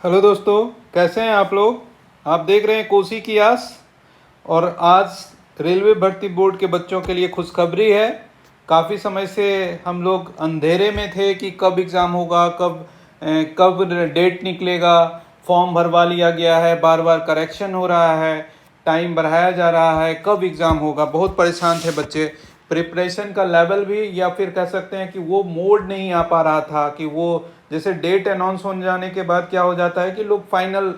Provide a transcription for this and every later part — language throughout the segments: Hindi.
हेलो दोस्तों, कैसे हैं आप लोग। आप देख रहे हैं कोसी की आस। और आज रेलवे भर्ती बोर्ड के बच्चों के लिए खुशखबरी है। काफ़ी समय से हम लोग अंधेरे में थे कि कब एग्ज़ाम होगा, कब डेट निकलेगा। फॉर्म भरवा लिया गया है, बार बार करेक्शन हो रहा है, टाइम बढ़ाया जा रहा है, कब एग्ज़ाम होगा। बहुत परेशान थे बच्चे। प्रिपरेशन का लेवल भी, या फिर कह सकते हैं कि वो मोड नहीं आ पा रहा था कि वो जैसे डेट अनाउंस हो जाने के बाद क्या हो जाता है कि लोग फाइनल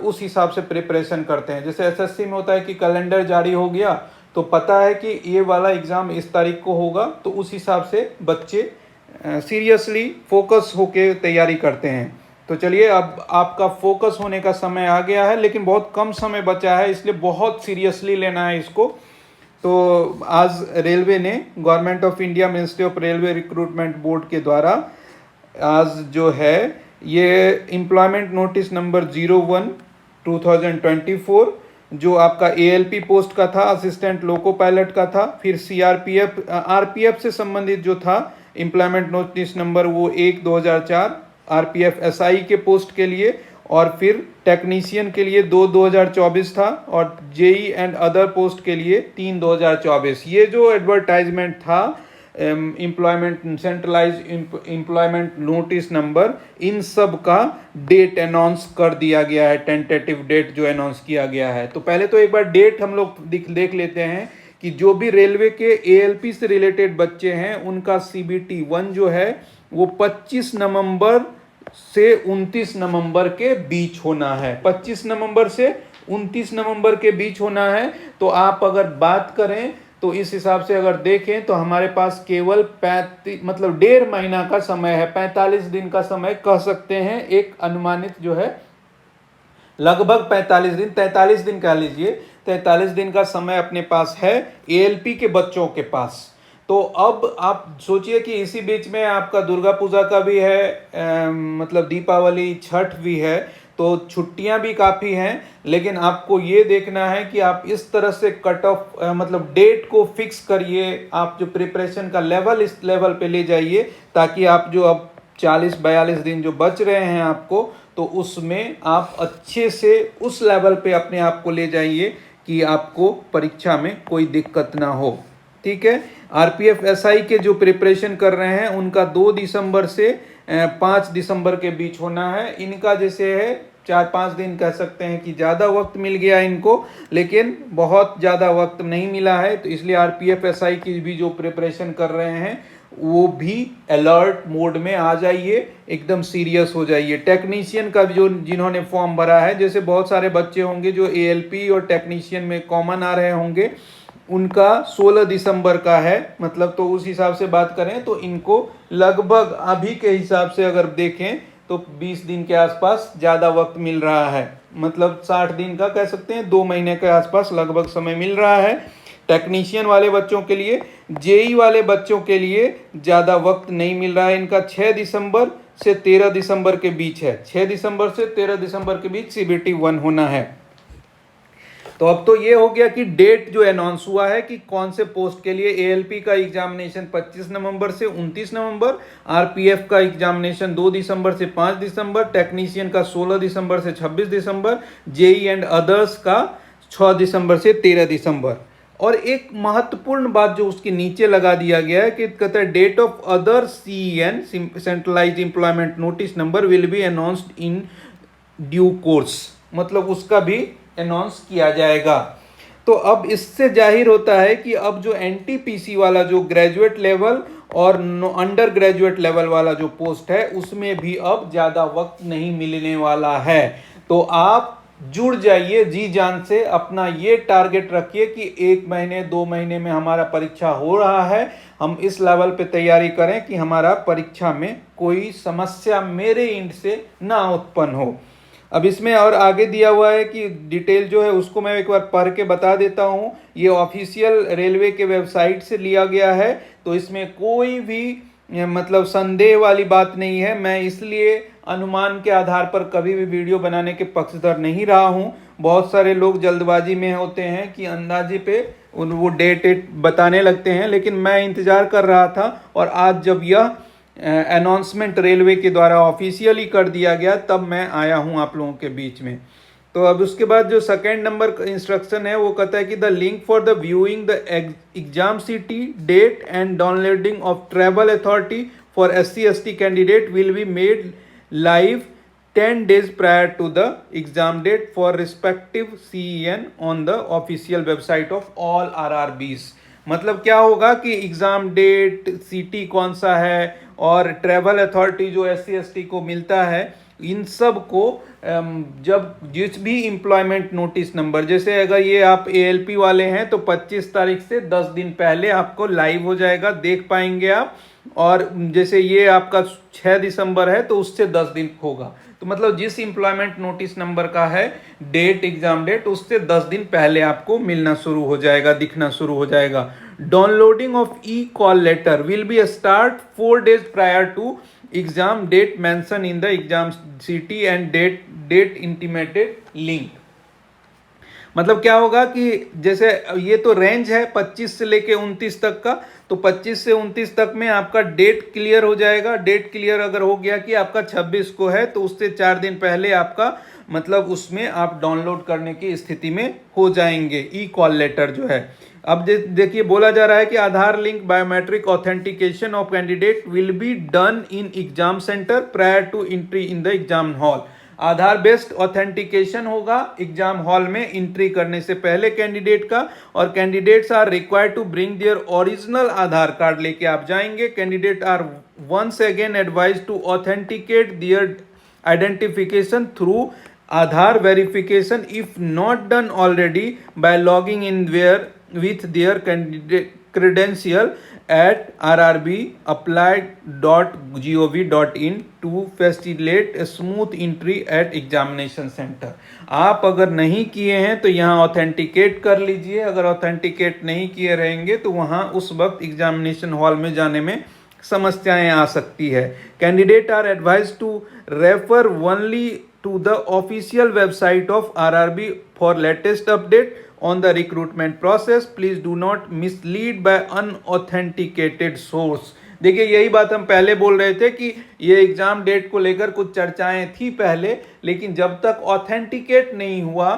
उस हिसाब से प्रिपरेशन करते हैं। जैसे एसएससी में होता है कि कैलेंडर जारी हो गया तो पता है कि ये वाला एग्ज़ाम इस तारीख को होगा, तो उस हिसाब से बच्चे सीरियसली फोकस होके तैयारी करते हैं। तो चलिए, अब आपका फोकस होने का समय आ गया है, लेकिन बहुत कम समय बचा है, इसलिए बहुत सीरियसली लेना है इसको। तो आज रेलवे ने, government of India ministry of railway recruitment board के द्वारा आज जो है ये एम्प्लॉयमेंट नोटिस नंबर 01/2024 जो आपका एएलपी पोस्ट का था, असिस्टेंट लोको पायलट का था, फिर सीआरपीएफ आरपीएफ से संबंधित जो था एम्प्लॉयमेंट नोटिस नंबर वो 1/2004 आरपीएफ एसआई के पोस्ट के लिए, और फिर टेक्नीशियन के लिए 2/2024 था, और जेई एंड अदर पोस्ट के लिए 3/2024। ये जो एडवर्टाइजमेंट था employment centralize employment notice number, इन सब का डेट अनाउंस कर दिया गया है। टेंटेटिव डेट जो अनाउंस किया गया है, तो पहले तो एक बार डेट हम लोग देख लेते हैं कि जो भी रेलवे के एएलपी से रिलेटेड बच्चे हैं उनका सीबीटी 1 जो है वो 25 नवंबर से 29 नवंबर के बीच होना है। 25 नवंबर से 29 नवंबर के बीच होना है। तो आप अगर बात करें तो इस हिसाब से अगर देखें तो हमारे पास केवल 1.5 महीना का समय है, 45 दिन का समय कह सकते हैं। एक अनुमानित जो है लगभग 45 दिन, 43 दिन कह लीजिए, 43 दिन का समय अपने पास है एएलपी के बच्चों के पास। तो अब आप सोचिए कि इसी बीच में आपका दुर्गा पूजा का भी है, मतलब दीपावली, छठ भी है, तो छुट्टियां भी काफ़ी हैं। लेकिन आपको ये देखना है कि आप इस तरह से कट ऑफ मतलब डेट को फिक्स करिए, आप जो प्रिपरेशन का लेवल इस लेवल पे ले जाइए, ताकि आप जो अब 40-42 दिन जो बच रहे हैं आपको, तो उसमें आप अच्छे से उस लेवल पे अपने आप को ले जाइए कि आपको परीक्षा में कोई दिक्कत ना हो। ठीक है। आरपीएफ एसआई के जो प्रिपरेशन कर रहे हैं उनका 2 दिसंबर से 5 दिसंबर के बीच होना है। इनका जैसे है 4-5 दिन कह सकते हैं कि ज़्यादा वक्त मिल गया इनको, लेकिन बहुत ज़्यादा वक्त नहीं मिला है। तो इसलिए आरपीएफ एसआई की भी जो प्रिपरेशन कर रहे हैं वो भी अलर्ट मोड में आ जाइए, एकदम सीरियस हो जाइए। टेक्नीशियन का जो जिन्होंने फॉर्म भरा है, जैसे बहुत सारे बच्चे होंगे जो एएलपी और टेक्नीशियन में कॉमन आ रहे होंगे, उनका 16 दिसंबर का है, मतलब तो उस हिसाब से बात करें तो इनको लगभग अभी के हिसाब से अगर देखें तो 20 दिन के आसपास ज़्यादा वक्त मिल रहा है। मतलब 60 दिन का कह सकते हैं, 2 महीने के आसपास लगभग समय मिल रहा है टेक्नीशियन वाले बच्चों के लिए। जेई वाले बच्चों के लिए ज़्यादा वक्त नहीं मिल रहा है। इनका 6 दिसंबर से 13 दिसंबर के बीच है। 6 दिसंबर से 13 दिसंबर के बीच सीबीटी 1 होना है। तो अब तो ये हो गया कि डेट जो अनाउंस हुआ है कि कौन से पोस्ट के लिए। एएलपी का एग्जामिनेशन 25 नवंबर से 29 नवंबर, आरपीएफ का एग्जामिनेशन 2 दिसंबर से 5 दिसंबर, टेक्नीशियन का 16 दिसंबर से 26 दिसंबर, जेई एंड अदर्स का 6 दिसंबर से 13 दिसंबर। और एक महत्वपूर्ण बात जो उसके नीचे लगा दिया गया है कि कहता है date of other CEN centralized employment notice number will be announced in due course, मतलब उसका भी अनाउंस किया जाएगा। तो अब इससे जाहिर होता है कि अब जो एनटीपीसी वाला जो ग्रेजुएट लेवल और अंडर ग्रेजुएट लेवल वाला जो पोस्ट है उसमें भी अब ज़्यादा वक्त नहीं मिलने वाला है। तो आप जुड़ जाइए जी जान से, अपना ये टारगेट रखिए कि 1 महीने 2 महीने में हमारा परीक्षा हो रहा है, हम इस लेवल पे तैयारी करें कि हमारा परीक्षा में कोई समस्या मेरे एंड से ना उत्पन्न हो। अब इसमें और आगे दिया हुआ है कि डिटेल जो है उसको मैं एक बार पढ़ के बता देता हूँ। ये ऑफिशियल रेलवे के वेबसाइट से लिया गया है, तो इसमें कोई भी मतलब संदेह वाली बात नहीं है। मैं इसलिए अनुमान के आधार पर कभी भी वीडियो बनाने के पक्षधर नहीं रहा हूँ। बहुत सारे लोग जल्दबाजी में होते हैं कि अंदाजे पे वो डेट बताने लगते हैं, लेकिन मैं इंतज़ार कर रहा था और आज जब यह अनाउंसमेंट रेलवे के द्वारा ऑफिशियली कर दिया गया, तब मैं आया हूँ आप लोगों के बीच में। तो अब उसके बाद जो सेकेंड नंबर इंस्ट्रक्शन है वो कहता है कि the link for the viewing the exam city date and downloading of travel authority for SC/ST candidate will be made live 10 days prior to the exam date for respective CEN on the official website of all RRBs। मतलब क्या होगा कि एग्ज़ाम डेट, सिटी कौन सा है और ट्रैवल अथॉरिटी जो SC/ST को मिलता है, इन सब को जब जिस भी एम्प्लॉयमेंट नोटिस नंबर, जैसे अगर ये आप ALP वाले हैं तो 25 तारीख से 10 दिन पहले आपको लाइव हो जाएगा, देख पाएंगे आप। और जैसे ये आपका 6 दिसंबर है तो उससे 10 दिन होगा। तो मतलब जिस एम्प्लॉयमेंट नोटिस नंबर का है डेट, एग्जाम डेट, उससे 10 दिन पहले आपको मिलना शुरू हो जाएगा, दिखना शुरू हो जाएगा। Downloading of call letter will be start 4 days prior to exam date mention in the exam city and date intimated link. मतलब क्या होगा कि जैसे ये तो रेंज है 25 से लेके 29 तक का, तो 25 से 29 तक में आपका डेट क्लियर हो जाएगा। डेट क्लियर अगर हो गया कि आपका 26 को है तो उससे 4 दिन पहले आपका मतलब उसमें आप डाउनलोड करने की स्थिति में हो जाएंगे कॉल लेटर जो है। अब देखिए बोला जा रहा है कि Aadhaar link biometric authentication of candidate will be done in exam centre prior to entry in the exam hall. Aadhaar based authentication होगा एग्जाम हॉल में एंट्री करने से पहले कैंडिडेट का, और candidates are required to bring their original Aadhaar card लेके आप जाएंगे। Candidate are once again advise to authenticate their identification through Aadhaar verification if not done already by logging in where with their credential at rrbapply.gov.in to facilitate a smooth entry at examination center। आप अगर नहीं किए हैं तो यहाँ ऑथेंटिकेट कर लीजिए, अगर ऑथेंटिकेट नहीं किए रहेंगे तो वहाँ उस वक्त एग्जामिनेशन हॉल में जाने में समस्याएं आ सकती है। Candidate are advise to refer only to the official website of RRB for latest update on the recruitment process। please do not mislead by unauthenticated source। देखिए यही बात हम पहले बोल रहे थे कि ये एग्जाम डेट को लेकर कुछ चर्चाएं थी पहले, लेकिन जब तक ऑथेंटिकेट नहीं हुआ,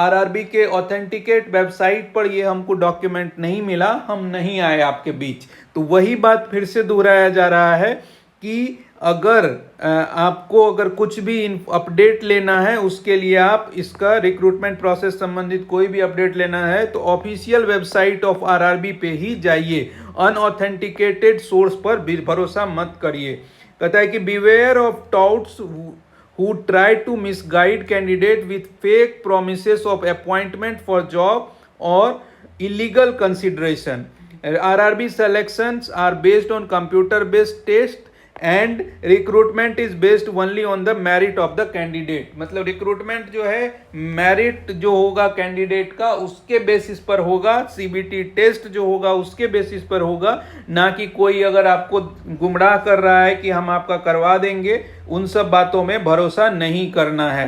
RRB के ऑथेंटिकेट वेबसाइट पर ये हमको डॉक्यूमेंट नहीं मिला, हम नहीं आए आपके बीच। तो वही बात फिर से दोहराया जा रहा है कि अगर आपको अगर कुछ भी अपडेट लेना है, उसके लिए आप इसका रिक्रूटमेंट प्रोसेस संबंधित कोई भी अपडेट लेना है तो ऑफिशियल वेबसाइट ऑफ RRB पे ही जाइए, अनऑथेंटिकेटेड सोर्स पर भरोसा मत करिए। कहता है कि beware of touts who try to misguide candidate with fake promises of appointment for job or illegal consideration। RRB selections are based on computer based test and recruitment is based only on the merit of the candidate. मतलब रिक्रूटमेंट जो है मेरिट जो होगा कैंडिडेट का उसके बेसिस पर होगा, CBT टेस्ट जो होगा उसके बेसिस पर होगा, ना कि कोई अगर आपको गुमराह कर रहा है कि हम आपका करवा देंगे, उन सब बातों में भरोसा नहीं करना है।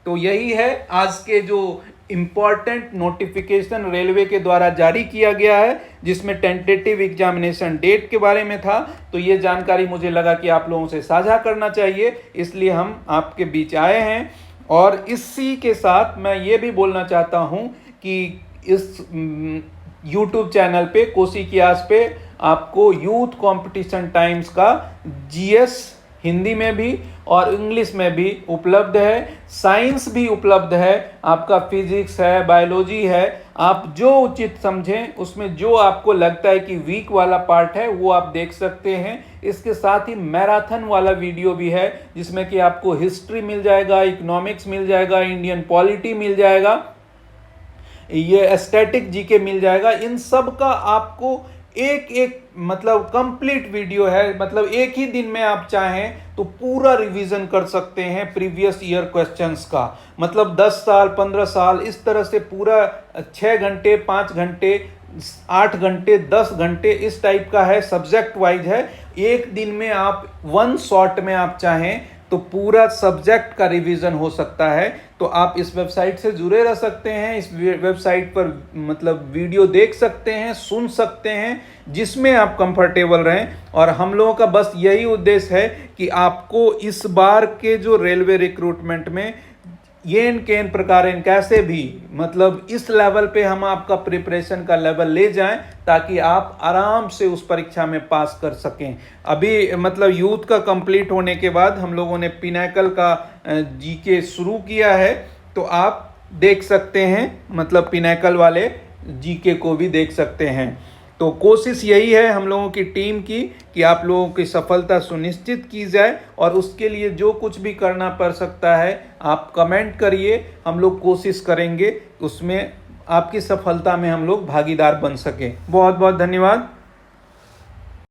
तो यही है आज के जो इंपॉर्टेंट नोटिफिकेशन रेलवे के द्वारा जारी किया गया है, जिसमें टेंटेटिव एग्जामिनेशन डेट के बारे में था। तो ये जानकारी मुझे लगा कि आप लोगों से साझा करना चाहिए, इसलिए हम आपके बीच आए हैं। और इसी के साथ मैं ये भी बोलना चाहता हूँ कि इस YouTube चैनल पे कोसी की आस पे आपको यूथ कंपटीशन टाइम्स का GS हिंदी में भी और इंग्लिश में भी उपलब्ध है, साइंस भी उपलब्ध है, आपका फिजिक्स है, बायोलॉजी है। आप जो उचित समझें, उसमें जो आपको लगता है कि वीक वाला पार्ट है वो आप देख सकते हैं। इसके साथ ही मैराथन वाला वीडियो भी है, जिसमें कि आपको हिस्ट्री मिल जाएगा, इकोनॉमिक्स मिल जाएगा, इंडियन पॉलिटी मिल जाएगा, ये स्टैटिक जीके मिल जाएगा। इन सब का आपको एक एक मतलब कंप्लीट वीडियो है, मतलब एक ही दिन में आप चाहें तो पूरा रिवीजन कर सकते हैं प्रीवियस ईयर क्वेश्चंस का। मतलब 10 साल 15 साल इस तरह से पूरा 6 घंटे 5 घंटे 8 घंटे 10 घंटे इस टाइप का है, सब्जेक्ट वाइज है। एक दिन में आप वन शॉट में आप चाहें तो पूरा सब्जेक्ट का रिवीजन हो सकता है। तो आप इस वेबसाइट से जुड़े रह सकते हैं, इस वेबसाइट पर मतलब वीडियो देख सकते हैं, सुन सकते हैं, जिसमें आप कंफर्टेबल रहें। और हम लोगों का बस यही उद्देश्य है कि आपको इस बार के जो रेलवे रिक्रूटमेंट में येन केन प्रकार कैसे भी मतलब इस लेवल पे हम आपका प्रिपरेशन का लेवल ले जाएं, ताकि आप आराम से उस परीक्षा में पास कर सकें। अभी मतलब यूथ का कंप्लीट होने के बाद हम लोगों ने पिनाकल का जीके शुरू किया है, तो आप देख सकते हैं, मतलब पिनाकल वाले जीके को भी देख सकते हैं। तो कोशिश यही है हम लोगों की टीम की कि आप लोगों की सफलता सुनिश्चित की जाए, और उसके लिए जो कुछ भी करना पड़ सकता है आप कमेंट करिए, हम लोग कोशिश करेंगे उसमें आपकी सफलता में हम लोग भागीदार बन सकें। बहुत बहुत धन्यवाद।